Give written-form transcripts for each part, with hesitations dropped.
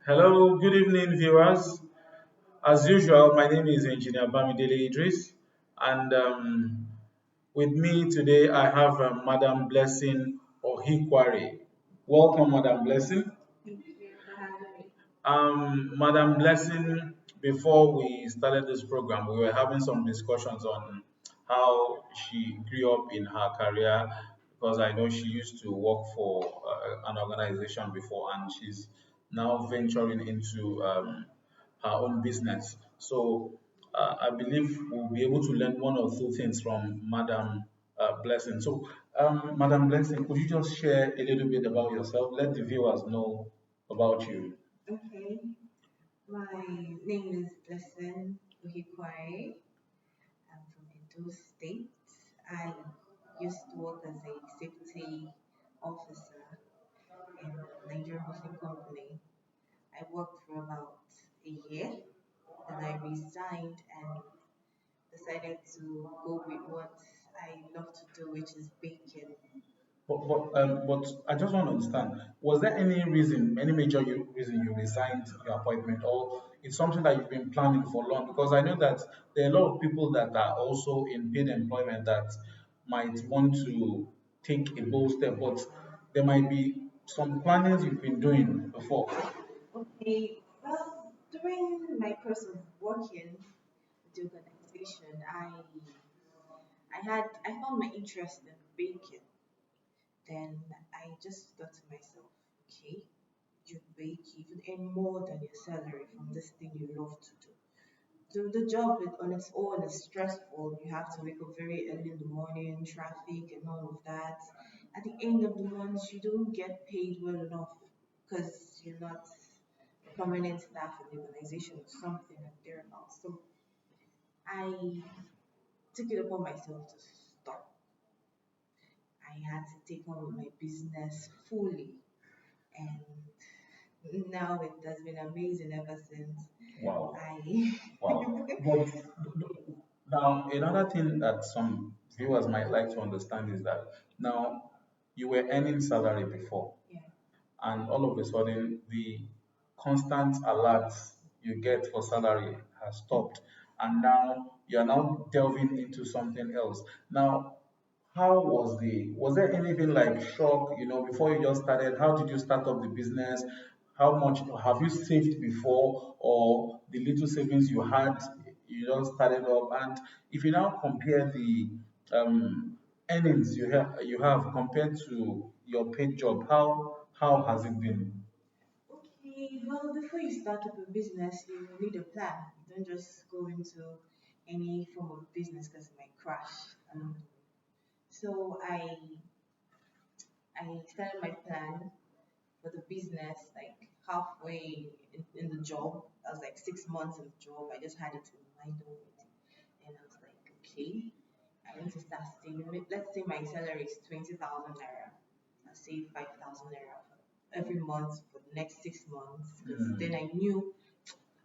Hello, good evening, viewers. As usual, my name is Engineer Bamidele Idris, and with me today I have Madam Blessing Ohikwari. Welcome, Madam Blessing. Madam Blessing, before we started this program, we were having some discussions on how she grew up in her career because I know she used to work for an organization before and she's now venturing into her own business. So I believe we'll be able to learn one or two things from Madam Blessing. So, Madam Blessing, could you just share a little bit about yourself? Let the viewers know about you. Okay, my name is Blessing Uhikwai. I'm from Edo State. I used to work as a safety officer in a Nigerian Muslim company. I worked for about a year, then I resigned and decided to go with what I love to do, which is baking. But I just want to understand, was there any reason, any major reason you resigned your appointment, or it's something that you've been planning for long? Because I know that there are a lot of people that are also in paid employment that might want to take a bold step, but there might be some plannings you've been doing before. Okay, well, during my process of working with the organization, I found my interest in baking. Then I just thought to myself, okay, you bake, you can earn more than your salary from this thing you love to do. So the job on its own is stressful. You have to wake up very early in the morning, traffic and all of that. At the end of the month, you don't get paid well enough because you're not a permanent staff in the organization or something and thereabouts. So I took it upon myself to stop. I had to take on my business fully, and now it has been amazing ever since. Wow. I Wow. But now, another thing that some viewers might like to understand is that now you were earning salary before, yeah. and all of a sudden, the constant alerts you get for salary has stopped, and now you are now delving into something else. Now, how was there anything like shock, before you just started? How did you start up the business? How much have you saved before, or the little savings you had, you just started up? And if you now compare the um, earnings you have compared to your paid job, how has it been? Okay, well, before you start up a business, you need a plan. You don't just go into any form of business because it might crash along the way. So I started my plan for the business like halfway in the job. I was like 6 months in the job. I just had it in mind already. And I was like, okay, I need to start saving. Let's say my salary is 20,000 naira. I save 5,000 naira every month for the next 6 months because then Mm. I knew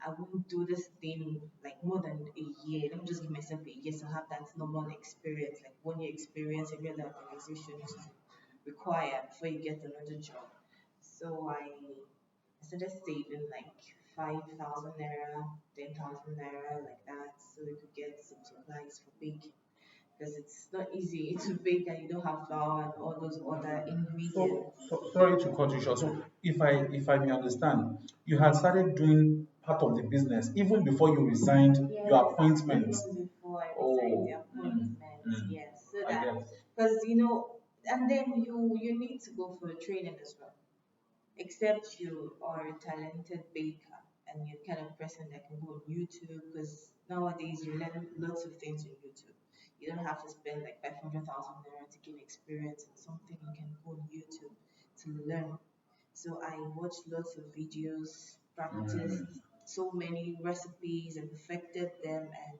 I won't do this thing like more than a year. Let me just give myself a year to have that normal experience, like 1 year experience every other organization used to require before you get another job. So I started saving like 5,000 naira, 10,000 naira, like that, so we could get some supplies for baking. Because it's not easy to bake and you don't have flour and all those other So, ingredients. sorry to cut you short. So, if I may understand, you had started doing part of the business even before you resigned Yes, your appointment. even before I resigned the Oh, appointment, yes, so I that guess. because and then you need to go for training as well. Except you are a talented baker and you're the kind of person that can go on YouTube because nowadays you learn lots of things on YouTube. You don't have to spend like 500,000 naira to gain experience in something. You can go on YouTube to learn. So I watched lots of videos, practiced Mm. so many recipes and perfected them, and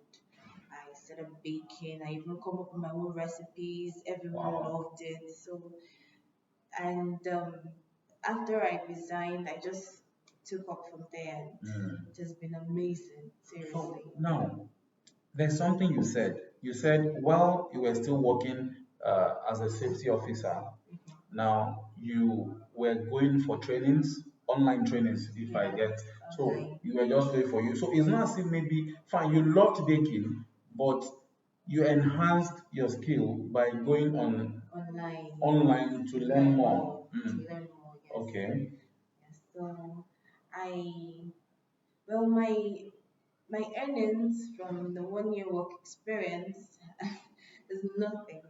I started baking. I even come up with my own recipes. Everyone Wow. loved it. So and after I resigned, I just took up from there, and Mm. it has been amazing. So Seriously. now there's something you said. You said while you were still working as a safety officer, Mhm. now you were going for trainings. online trainings, if I Yes, get. So online, you were just doing for you. So it's not as if maybe fine, you loved baking, but you enhanced your skill by going on online, yes, online to to learn learn more. more, to Mm. learn more, yes. Okay. Yes. So I, well, my earnings from the 1 year work experience is nothing,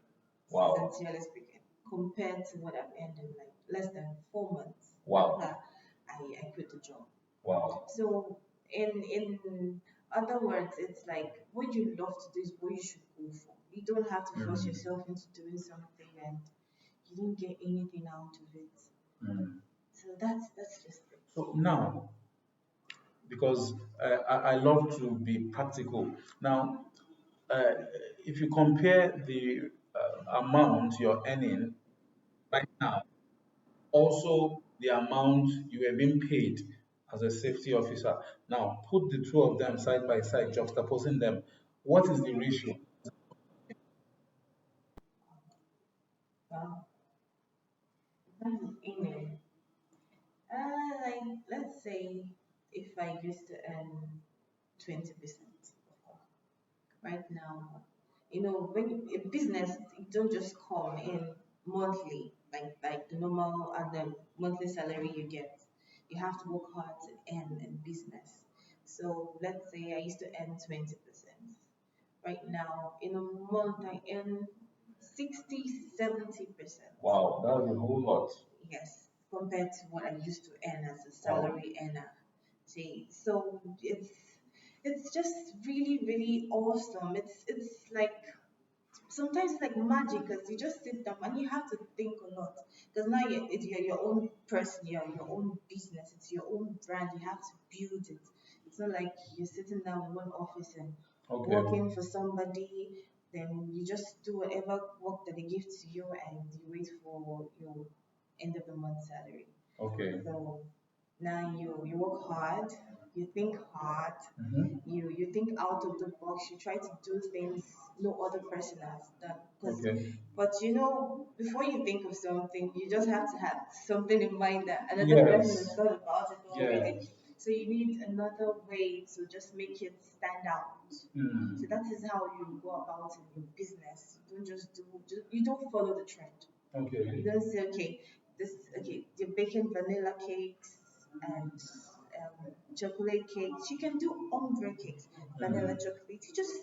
Wow. sincerely speaking, compared to what I've earned in like less than 4 months Wow. after I quit the job. Wow. So in other words, it's like what you love to do is what you should go for. You don't have to force Mm. yourself into doing something and you don't get anything out of it. Mm. So that's just it. So now, because I love to be practical. Now, uh, if you compare the amount you're earning right now, also the amount you were being paid as a safety officer, now put the two of them side by side, juxtaposing them. What is the ratio? Wow. That is in like let's say if I used to earn 20% right now, when a business, it don't just come in monthly, like the normal and the monthly salary you get. You have to work hard to earn in business. So let's say I used to earn 20%. Right now, in a month, I earn 60, 70%. Wow, that's a whole lot. Yes, compared to what I used to earn as a Wow. salary earner. See, so it's just really, really awesome. It's like sometimes it's like magic because you just sit down and you have to think a lot because now you're your own person, you're your own business, it's your own brand. You have to build it. It's not like you're sitting down in one office and Okay. working for somebody. Then you just do whatever work that they give to you and you wait for your end of the month salary. Okay. So now you work hard, you think hard, Mm-hmm. you think out of the box, you try to do things no other person has done. Because, Okay. but before you think of something, you just have to have something in mind that another person has Yes. thought about it Yeah. already. So you need another way to just make it stand out. So Hmm. that is how you go about in your business. You don't you don't follow the trend. You Okay. don't say, okay, you're baking vanilla cakes and chocolate cakes. You can do ombre cakes, vanilla Mm. chocolate. You just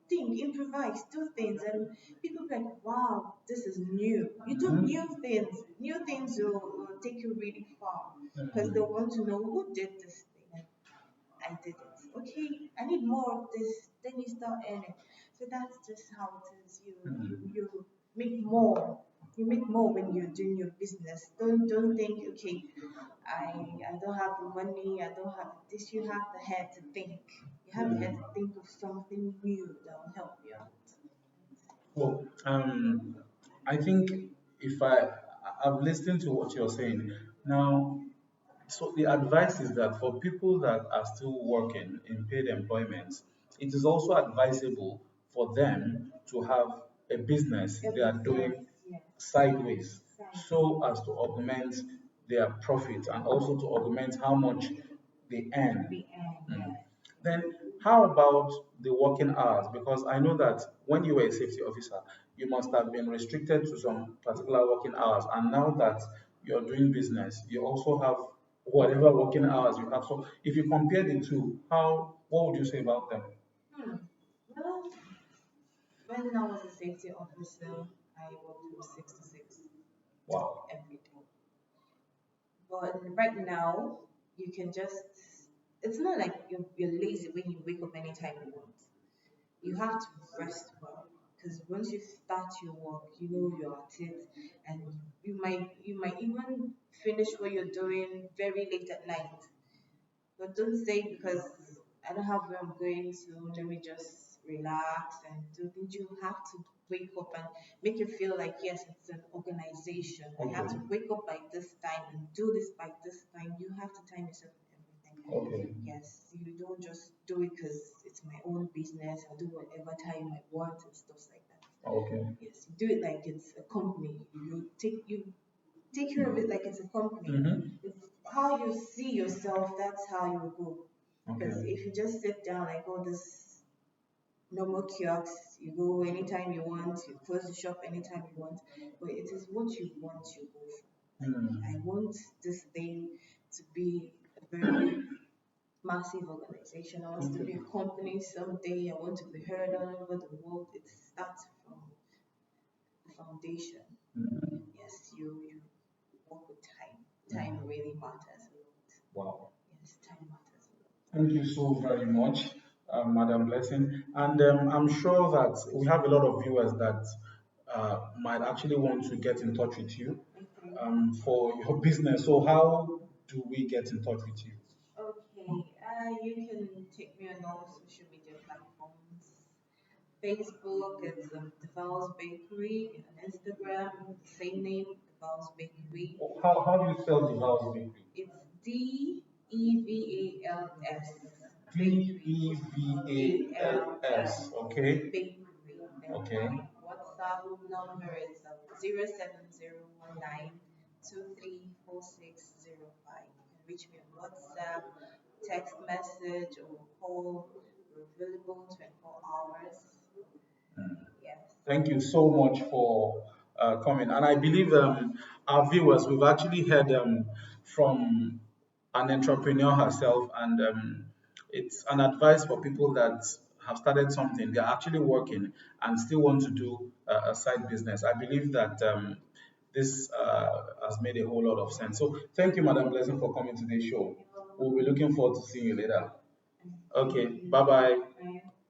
think, improvise, do things, and people be like, wow, this is new. You do Mm-hmm. new things. New things will take you really far because they Mm. want to know who did this thing. And I did it. Okay, I need more of this. Then you start earning. So that's just how it is. Mm. You make more. You make more when you're doing your business. Don't think, okay, I don't have the money, I don't have this. You have the head to think. You have the head Mm. to think of something new that will help you out. Well, I think if I've listened to what you're saying now. So the advice is that for people that are still working in paid employment, it is also advisable for them to have a business A they are business, doing yes, sideways side, so as to augment their profit and also to augment how much they earn. the end, Mm. yes. Then, how about the working hours? Because I know that when you were a safety officer, you must have been restricted to some particular working hours. And now that you're doing business, you also have whatever working hours you have. So, if you compare the two, what would you say about them? Hmm. Well, when I was a safety officer, I worked from 6 to 6 Wow. every day. But right now, you can just, it's not like you're lazy when you wake up anytime you want. You have to rest well. Because once you start your work, you know you're at it, and you might even finish what you're doing very late at night. But don't say because I don't have where I'm going to, let me just relax and do things. You have to wake up and make it feel like, yes, it's an organization. I have Okay. to wake up by this time and do this by this time. You have to time yourself with everything. Okay. Yes, you don't just do it because it's my own business. I do whatever time I want and stuff like that. Okay. Yes, you do it like it's a company. You take care of it like it's a company. Mm-hmm. It's how you see yourself, that's how you go. Because Okay. if you just sit down like all this normal kiosks, you go anytime you want, you close the shop anytime you want, but it is what you want you go for. Like I Hmm. want this thing to be a very massive organization. I want it to be Okay. a company someday. I want to be heard all over the world. It starts from the foundation. Hmm. Yes, you work with time. Time Hmm. really matters a lot. Wow. Yes, time matters a Thank you so very much, Madam Blessing. And I'm sure that we have a lot of viewers that might actually want to get in touch with you lot. for your business. So, how do we get in touch with you? Okay, you can take me on all social media platforms. Facebook, it's the Val's Bakery. On Instagram, same name, the Val's Bakery. How do you spell the house bakery? It's DEVALS D Bakery. E V A L ALS S. Okay. Bakery. Then Okay. my WhatsApp number is 07019234605. You can reach me on WhatsApp, text message, or call. We're available 24 hours. Yes. Thank you so much for coming. And I believe our viewers, we've actually heard from an entrepreneur herself, and it's an advice for people that have started something, they're actually working and still want to do a side business. I believe that this has made a whole lot of sense. So thank you, Madam Blessing, for coming to this show. We'll be looking forward to seeing you later. And thank Okay, you. bye bye.